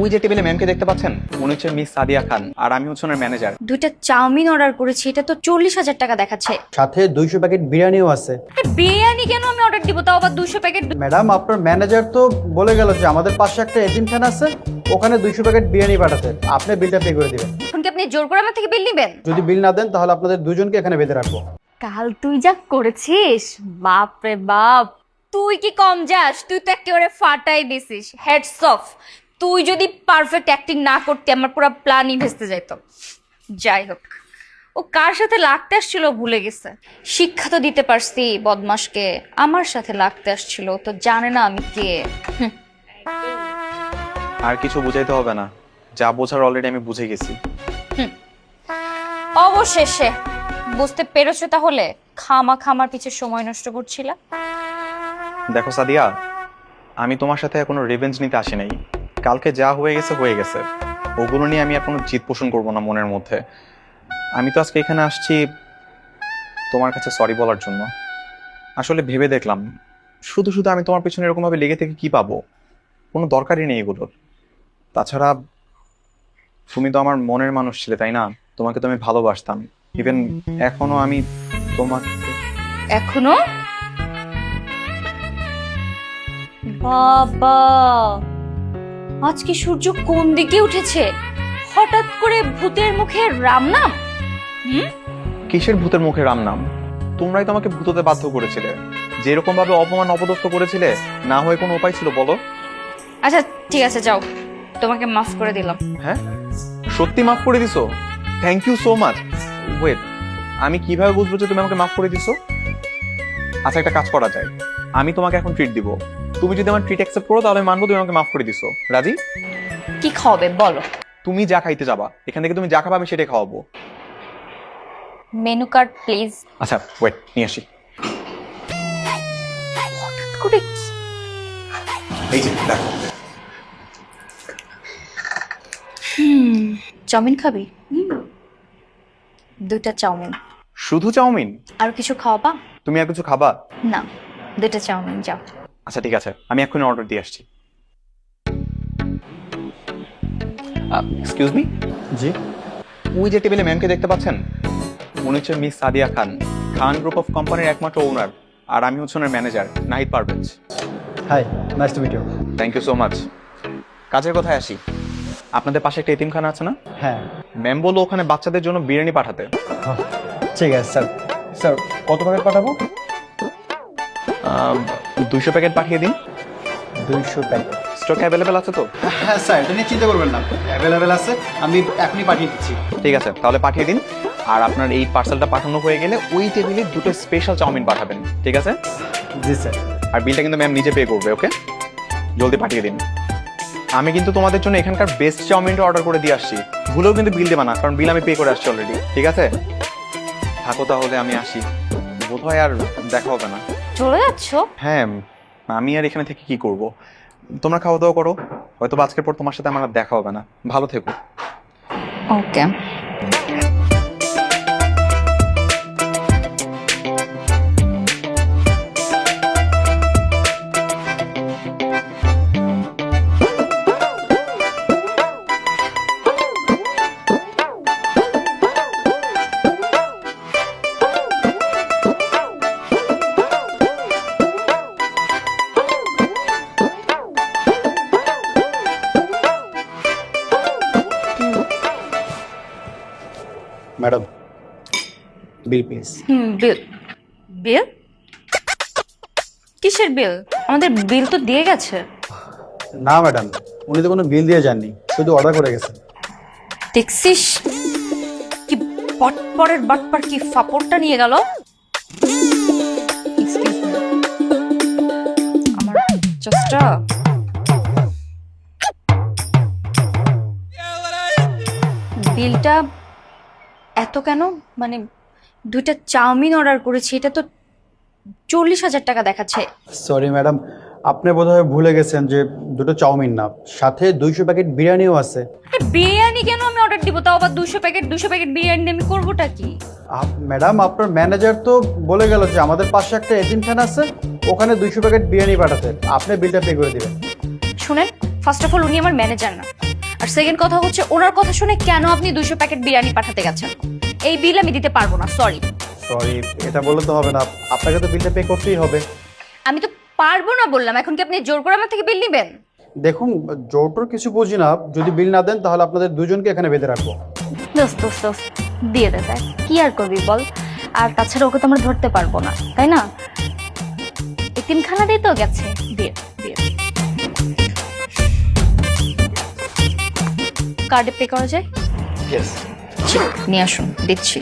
ওই যে টেবিলে ম্যামকে দেখতে পাচ্ছেন, উনি হচ্ছে মিস সাদিয়া খান আর আমি হচ্ছে ওনার ম্যানেজার। দুইটা চাউমিন অর্ডার করেছি, এটা তো 40,000 টাকা দেখাচ্ছে। সাথে 200 প্যাকেট বিরিয়ানিও আছে। বিরিয়ানি কেন আমি অর্ডার দিব, তাও আবার 200 প্যাকেট? ম্যাডাম, আপনার ম্যানেজার তো বলে গেল যে আমাদের পাশে একটা এতিমখানা আছে, ওখানে 200 প্যাকেট বিরিয়ানি পাঠাতে। আপনি বিলটা পে করে দিবেন। এখন কি আপনি জোর করে আমার থেকে বিল নেবেন? যদি বিল না দেন তাহলে আপনাদের দুজনকে এখানে বেঁধে রাখবো। কাল তুই যা করেছিস, বাপ রে বাপ, তুই কি কম যাস? তুই তো একেবারে ফাটাই দিছিস। Heads off. তুই যদি পারফেক্ট অ্যাক্টিং না করতে আমার পুরো প্ল্যানই ভেস্তে যাইতো। যাই হোক, ও কার সাথে লাগতে আসছিল ভুলে গেছে। শিক্ষা তো দিতে পারছি বদমাসকে, আমার সাথে লাগতে আসছিল, ও তো জানে না আমি কে। আর কিছু বুঝাইতে হবে না, যা বোঝার অলরেডি আমি বুঝে গেছি। অবশেষে বুঝতে পেরেছো তাহলে খামার পিছে সময় নষ্ট করছিলা। দেখো সাদিয়া, আমি তোমার সাথে কোনো রিভেঞ্জ নিতে আসি নাই। কালকে যা হয়ে গেছে হয়ে গেছে, ওগুলো নিয়ে আমি আর কোনো জিদ পোষণ করবো না মনের মধ্যে। আমি তো আজকে এখানে আসছি তোমার কাছে সরি বলার জন্য। আসলে ভেবে দেখলাম, শুধু শুধু আমি তোমার পিছনে এরকমভাবে লেগে থেকে কি পাবো? কোনো দরকারই নেই এগুলোর। তাছাড়া তুমি তো আমার মনের মানুষ ছিলে, তাই না? তোমাকে তো আমি ভালোবাসতাম। ইভেন এখনো আমি তোমাকে। এখনো? বাবা, আজকে সূর্য কোন দিকে উঠেছে? হঠাৎ করে ভূতের মুখে রাম নাম? কিসের ভূতের মুখে রাম নাম? তোমরাই তো আমাকে ভূততে বাধ্য করেছিলে। যেরকম ভাবে অপমান অপদস্থ করেছিলে, না হয়ে কোনো উপায় ছিল বলো? আচ্ছা ঠিক আছে, যাও, তোমাকে মাফ করে দিলাম। হ্যাঁ, সত্যি মাফ করে দিছো? Thank you so much. Wait, আমি কিভাবে বুঝবো যে তুমি আমাকে মাফ করে দিছো? আচ্ছা, একটা কাজ করা যায়, আমি তোমাকে এখন ট্রিট দিব। তুমি যদি আমার ট্রিট অ্যাকসেপ্ট করো তাহলে মানবো তুমি আমাকে মাফ করে দিছো। রাজি? কি খাওয়াবে বলো? তুমি যা খাইতে যাবা, এখান থেকে তুমি যা খাবা আমি সেটাই খাওয়াবো। Menu card please. আচ্ছা ওয়েট, নিয়ে আসি। করে এই যে দেখো। চাউমিন খাবি? দুইটা চাউমিন। শুধু চাউমিন? আর কিছু খাওয়াবা? তুমি আর কিছু খাবা? না, দুইটা চাউমিন, যাও। আচ্ছা ঠিক আছে, আমি এক্ষুনি অর্ডার দিয়ে আসছি। Excuse me. জি। ওই যে টেবিলে ম্যামকে দেখতে পাচ্ছেন, উনি হচ্ছে miss Sadia Khan, Khan group of কোম্পানির একমাত্র ওনার। আর আমি হচ্ছে ওনার manager, Nahid Parvez. Hi, nice to meet you. Thank you so much. কাজের কথায় আসি, আপনাদের পাশে একটা এতিমখানা আছে না? হ্যাঁ। ম্যাম বললো ওখানে বাচ্চাদের জন্য বিরিয়ানি পাঠাতে। ঠিক আছে স্যার। স্যার, কত প্যাকেট পাঠাবো? 200 প্যাকেট পাঠিয়ে দিন। 200 প্যাকেট? স্টক অ্যাভেলেবেল আছে তো? হ্যাঁ স্যার, এটা নিয়ে চিন্তা করবেন না, অ্যাভেলেবেল আছে, আমি এখনই পাঠিয়ে দিচ্ছি। ঠিক আছে, তাহলে পাঠিয়ে দিন। আর আপনার এই পার্সেলটা পাঠানো হয়ে গেলে ওই টেবিলে দুটো স্পেশাল চাউমিন পাঠাবেন, ঠিক আছে? জি স্যার। আর বিলটা কিন্তু ম্যাম নিজে পে করবে, ওকে? জলদি পাঠিয়ে দিন। আমি কিন্তু তোমাদের জন্য এখানকার বেস্ট চাউমিনটা অর্ডার করে দিয়ে আসছি। ভুলেও কিন্তু বিল দেবা না, কারণ বিল আমি পে করে আসছি অলরেডি, ঠিক আছে? থাকো তাহলে, আমি আসি। বোধহয় আর দেখা হবে না। চলে যাচ্ছ? হ্যাঁ, আমি আর এখানে থেকে কি করব? তোমরা খাওয়া দাওয়া করো, হয়তো আজকের পর তোমার সাথে আমার আর দেখা হবে না। ভালো থেকো। Okay. Madam, bill please. Bill? Bill? কিসের বিল? আমাদের বিল তো দিয়ে গেছে। না ম্যাডাম, উনি তো কোনো বিল দিয়ে যাননি, শুধু অর্ডার করে গেছেন। দেখছিস কি পরের বাটপার কি ফাপড়টা নিয়ে গেল। Excuse me. আমার জাস্টটা বিলটা এত কেন? মানে দুইটা চাউমিন অর্ডার করেছি, এটা তো 40,000 টাকা দেখাচ্ছে। সরি ম্যাডাম, আপনি বোধহয় ভুলে গেছেন যে দুটো চাউমিন না, সাথে 200 প্যাকেট বিরিয়ানিও আছে। বিরিয়ানি কেন আমি অর্ডার দিব, তাও আবার 200 প্যাকেট বিরিয়ানি দিয়ে আমি করবোটা কি? ম্যাডাম, আপনার ম্যানেজার তো বলে গেল যে আমাদের পাশে একটা এতিমখানা আছে, ওখানে 200 প্যাকেট বিরিয়ানি পাঠাতে। আপনি বিলটা পে করে দিবেন। শুনেন, ফার্স্ট অফ অল উনি আমার ম্যানেজার না, আর সেকেন্ড কথা হচ্ছে ওনার কথা শুনে কেন আপনি 200 প্যাকেট বিরিয়ানি পাঠাতে গেছেন? এই বিল আমি দিতে পারবো না, সরি। সরি, এটা বললে তো হবে না, আপনাকে তো বিলটা পে করতেই হবে। আমি তো পারবো না বললাম, এখন কি আপনি জোর করে আমার থেকে বিল নেবেন? দেখুন, জোরটোর কিছু বুঝি না, যদি বিল না দেন তাহলে আপনাদের দুজনকে এখানে বেঁধে রাখবো। দোস্ত দোস্ত দোস্ত, দিয়ে দে ভাই, কি আর করবি বল। আর তাছাড়া ওকে তো আমরা ধরতে পারবো না, তাই না? এতিমখানা দিয়ে তো গেছে, দিয়ে দিয়ে কার্ডে পে করা যায়? ইয়েস। নিয়ে আসুন, দিচ্ছি।